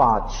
5।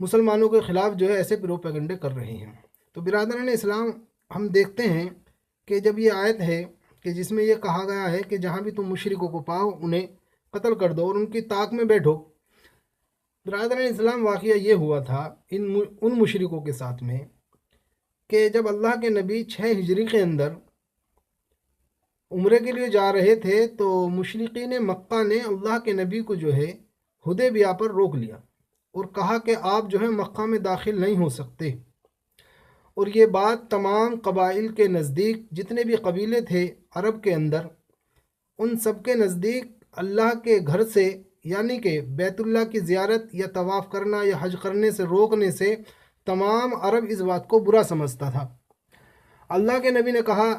مسلمانوں کے خلاف جو ہے ایسے پروپیگنڈے کر رہے ہیں۔ تو برادران اسلام، ہم دیکھتے ہیں کہ جب یہ آیت ہے کہ جس میں یہ کہا گیا ہے کہ جہاں بھی تم مشرکوں کو پاؤ انہیں قتل کر دو اور ان کی طاق میں بیٹھو، برادران اسلام واقعہ یہ ہوا تھا ان مشرکوں کے ساتھ میں کہ جب اللہ کے نبی 6 ہجری کے اندر عمرے کے لیے جا رہے تھے تو مشرقین مکہ نے اللہ کے نبی کو جو ہے حدیبیہ پر روک لیا اور کہا کہ آپ جو ہے مکہ میں داخل نہیں ہو سکتے۔ اور یہ بات تمام قبائل کے نزدیک، جتنے بھی قبیلے تھے عرب کے اندر، ان سب کے نزدیک اللہ کے گھر سے یعنی کہ بیت اللہ کی زیارت یا طواف کرنا یا حج کرنے سے روکنے سے تمام عرب اس بات کو برا سمجھتا تھا۔ اللہ کے نبی نے کہا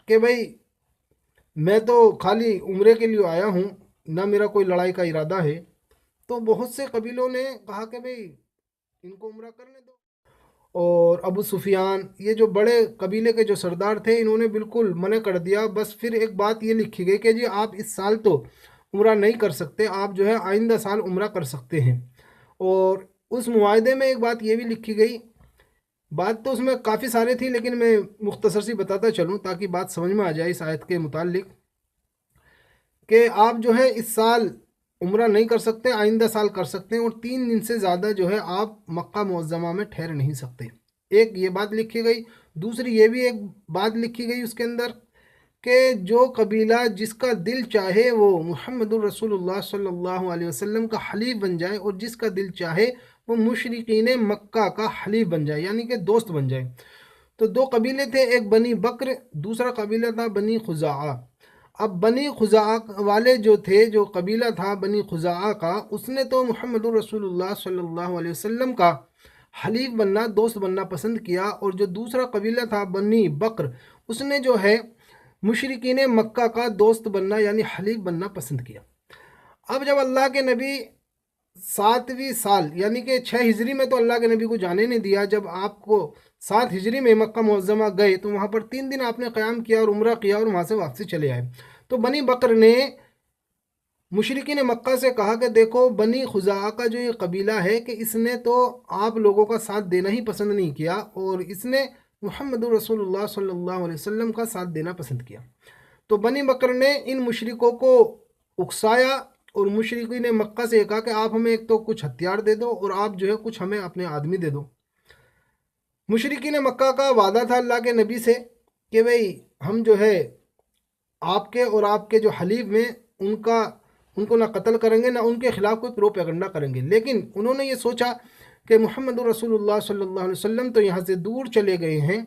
کہ بھئی میں تو خالی عمرے کے لیے آیا ہوں، نہ میرا کوئی لڑائی کا ارادہ ہے۔ تو بہت سے قبیلوں نے کہا کہ بھئی ان کو عمرہ کرنے دو، اور ابو سفیان، یہ جو بڑے قبیلے کے جو سردار تھے، انہوں نے بالکل منع کر دیا۔ بس پھر ایک بات یہ لکھی گئی کہ جی آپ اس سال تو عمرہ نہیں کر سکتے، آپ جو ہے آئندہ سال عمرہ کر سکتے ہیں۔ اور اس معاہدے میں ایک بات یہ بھی لکھی گئی، بات تو اس میں کافی سارے تھی لیکن میں مختصر سی بتاتا چلوں تاکہ بات سمجھ میں آ جائے اس آیت کے متعلق، کہ آپ جو ہے اس سال عمرہ نہیں کر سکتے، آئندہ سال کر سکتے ہیں، اور 3 دن سے زیادہ جو ہے آپ مکہ معظمہ میں ٹھہر نہیں سکتے۔ ایک یہ بات لکھی گئی۔ دوسری یہ بھی ایک بات لکھی گئی اس کے اندر کہ جو قبیلہ جس کا دل چاہے وہ محمد الرسول اللہ صلی اللہ علیہ وسلم کا حلیف بن جائے، اور جس کا دل چاہے وہ مشرقین مکہ کا حلیف بن جائے یعنی کہ دوست بن جائے۔ تو 2 قبیلے تھے، ایک بنی بکر، دوسرا قبیلہ تھا بنی خزاعہ۔ اب بنی خزاعہ والے جو تھے، جو قبیلہ تھا بنی خزاعہ کا، اس نے تو محمد الرسول اللہ صلی اللہ علیہ وسلم کا حلیف بننا، دوست بننا پسند کیا، اور جو دوسرا قبیلہ تھا بنی بکر، اس نے جو ہے مشرکین مکہ کا دوست بننا یعنی حلیف بننا پسند کیا۔ اب جب اللہ کے نبی 7ویں سال یعنی کہ 6 ہجری میں تو اللہ کے نبی کو جانے نہیں دیا، جب آپ کو 7 ہجری میں مکہ معظمہ گئے تو وہاں پر 3 دن آپ نے قیام کیا اور عمرہ کیا اور وہاں سے واپسی چلے آئے۔ تو بنی بکر نے مشرکین مکہ سے کہا کہ دیکھو بنی خزاعہ کا جو یہ قبیلہ ہے کہ اس نے تو آپ لوگوں کا ساتھ دینا ہی پسند نہیں کیا، اور اس نے محمد رسول اللہ صلی اللہ علیہ وسلم کا ساتھ دینا پسند کیا۔ تو بنی بکر نے ان مشرکوں کو اکسایا اور مشرکین مکہ سے کہا کہ آپ ہمیں ایک تو کچھ ہتھیار دے دو اور آپ جو ہے کچھ ہمیں اپنے آدمی دے دو۔ مشرکین مکہ کا وعدہ تھا اللہ کے نبی سے کہ بھئی ہم جو ہے آپ کے اور آپ کے جو حلیف میں ان کو نہ قتل کریں گے، نہ ان کے خلاف کوئی پروپیگنڈا کریں گے۔ لیکن انہوں نے یہ سوچا کہ محمد رسول اللہ صلی اللہ علیہ وسلم تو یہاں سے دور چلے گئے ہیں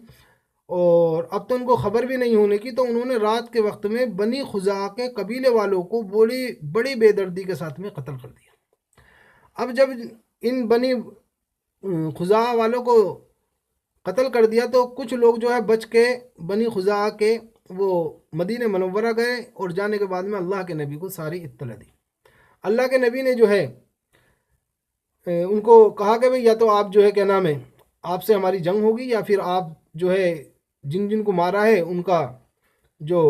اور اب تو ان کو خبر بھی نہیں ہونے کی، تو انہوں نے رات کے وقت میں بنی خزاعہ کے قبیلے والوں کو بڑی بے دردی کے ساتھ میں قتل کر دیا۔ اب جب ان بنی خزاعہ والوں کو قتل کر دیا تو کچھ لوگ جو ہے بچ کے بنی خزاعہ کے وہ مدینہ منورہ گئے، اور جانے کے بعد میں اللہ کے نبی کو ساری اطلاع دی۔ اللہ کے نبی نے جو ہے ان کو کہا کہ بھئی یا تو آپ جو ہے کیا نام ہے آپ سے ہماری جنگ ہوگی، یا پھر آپ جو ہے جن کو مارا ہے ان کا جو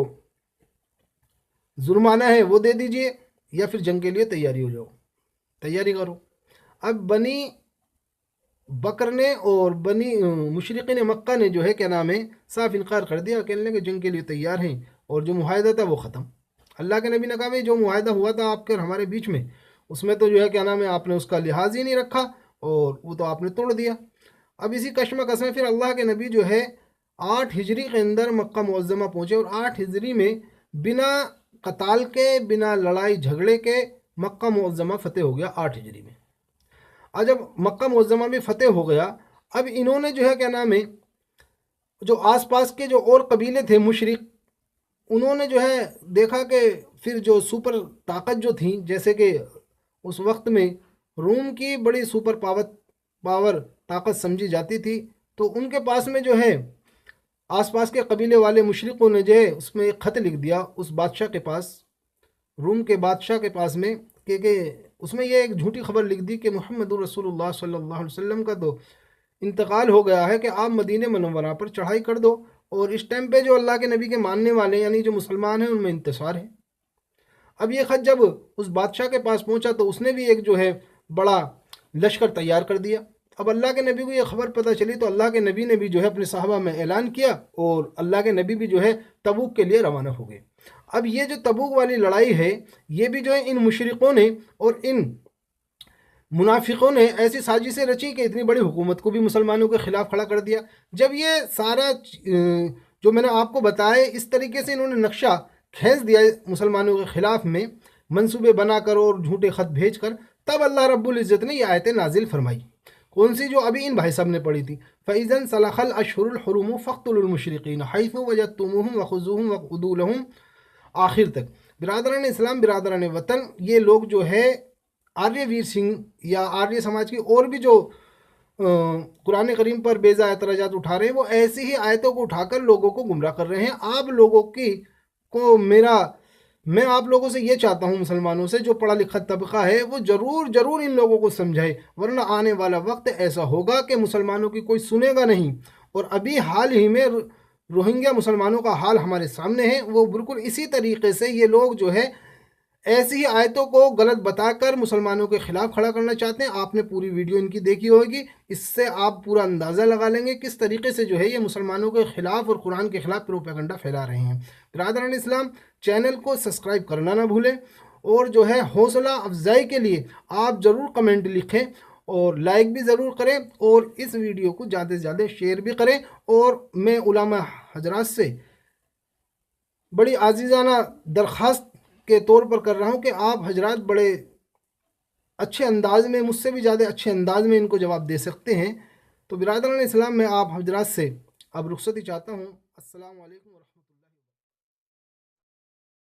جرمانہ ہے وہ دے دیجئے، یا پھر جنگ کے لیے تیاری کرو۔ اب بنی بکر نے اور بنی مشرقین مکہ نے جو ہے کیا نام ہے صاف انکار کر دیا، کہنے لگے جنگ کے لیے تیار ہیں، اور جو معاہدہ تھا وہ ختم۔ اللہ کے نبی نے کہا بھئی جو معاہدہ ہوا تھا آپ کے اور ہمارے بیچ میں، اس میں تو جو ہے کیا نام ہے آپ نے اس کا لحاظ ہی نہیں رکھا اور وہ تو آپ نے توڑ دیا۔ اب اسی کشمکش میں پھر اللہ کے نبی جو ہے 8 ہجری کے اندر مکہ معظمہ پہنچے، اور 8 ہجری میں بنا قتال کے، بنا لڑائی جھگڑے کے مکہ معظمہ فتح ہو گیا 8 ہجری میں۔ اور جب مکہ معظمہ میں فتح ہو گیا، اب انہوں نے جو ہے کیا نام ہے جو آس پاس کے جو اور قبیلے تھے مشرک، انہوں نے جو ہے دیکھا کہ پھر جو سپر طاقت جو تھیں، جیسے کہ اس وقت میں روم کی بڑی سپر پاور طاقت سمجھی جاتی تھی، تو ان کے پاس میں جو ہے آس پاس کے قبیلے والے مشرقوں نے جو ہے اس میں ایک خط لکھ دیا اس بادشاہ کے پاس، روم کے بادشاہ کے پاس میں، کہ اس میں یہ ایک جھوٹی خبر لکھ دی کہ محمد رسول اللہ صلی اللہ علیہ وسلم کا تو انتقال ہو گیا ہے، کہ آپ مدینہ منورہ پر چڑھائی کر دو، اور اس ٹائم پہ جو اللہ کے نبی کے ماننے والے یعنی جو مسلمان ہیں ان میں انتصار ہے۔ اب یہ خط جب اس بادشاہ کے پاس پہنچا تو اس نے بھی ایک جو ہے بڑا لشکر تیار کر دیا، اب اللہ کے نبی کو یہ خبر پتہ چلی تو اللہ کے نبی نے بھی جو ہے اپنے صحابہ میں اعلان کیا اور اللہ کے نبی بھی جو ہے تبوک کے لیے روانہ ہو گئے۔ اب یہ جو تبوک والی لڑائی ہے یہ بھی جو ہے ان مشرقوں نے اور ان منافقوں نے ایسی سازشیں رچی کہ اتنی بڑی حکومت کو بھی مسلمانوں کے خلاف کھڑا کر دیا۔ جب یہ سارا جو میں نے آپ کو بتایا اس طریقے سے انہوں نے نقشہ کھینچ دیا مسلمانوں کے خلاف میں منصوبے بنا کر اور جھوٹے خط بھیج کر، تب اللہ رب العزت نے یہ آیتیں نازل فرمائی۔ کون سی؟ جو ابھی ان بھائی صاحب نے پڑھی تھی، فَإِذَا انسَلَخَ الْأَشْهُرُ الْحُرُمُ فَاقْتُلُوا الْمُشْرِقِينَ حَيْثُ وَجَدتُّمُوهُمْ وَخُذُوهُمْ وَاقْعُدُوا لَهُمْ آخر تک۔ برادران اسلام، برادران وطن، یہ لوگ جو ہے آریہ ویر سنگھ یا آریہ سماج کی اور بھی جو قرآن کریم پر بیضا اعتراضات اٹھا رہے ہیں، وہ ایسی ہی آیتوں کو اٹھا کر لوگوں کو گمراہ کر رہے ہیں۔ آپ لوگوں میں آپ لوگوں سے یہ چاہتا ہوں، مسلمانوں سے، جو پڑھا لکھا طبقہ ہے وہ ضرور ان لوگوں کو سمجھائے، ورنہ آنے والا وقت ایسا ہوگا کہ مسلمانوں کی کوئی سنے گا نہیں۔ اور ابھی حال ہی میں روہنگیا مسلمانوں کا حال ہمارے سامنے ہے، وہ بالکل اسی طریقے سے یہ لوگ جو ہے ایسی ہی آیتوں کو غلط بتا کر مسلمانوں کے خلاف کھڑا کرنا چاہتے ہیں۔ آپ نے پوری ویڈیو ان کی دیکھی ہوگی، اس سے آپ پورا اندازہ لگا لیں گے کس طریقے سے جو ہے یہ مسلمانوں کے خلاف اور قرآن کے خلاف پروپیگنڈا پھیلا رہے ہیں۔ برادران اسلام، چینل کو سبسکرائب کرنا نہ بھولیں، اور جو ہے حوصلہ افزائی کے لیے آپ ضرور کمنٹ لکھیں اور لائک بھی ضرور کریں، اور اس ویڈیو کو زیادہ سے زیادہ شیئر بھی کریں۔ اور میں علماء حضرات سے بڑی عاجزانہ درخواست کے طور پر کر رہا ہوں کہ آپ حضرات بڑے اچھے انداز میں، مجھ سے بھی زیادہ اچھے انداز میں ان کو جواب دے سکتے ہیں۔ تو برادران اسلام، میں آپ حضرات سے اب رخصتی چاہتا ہوں۔ السلام علیکم ورحمۃ اللہ۔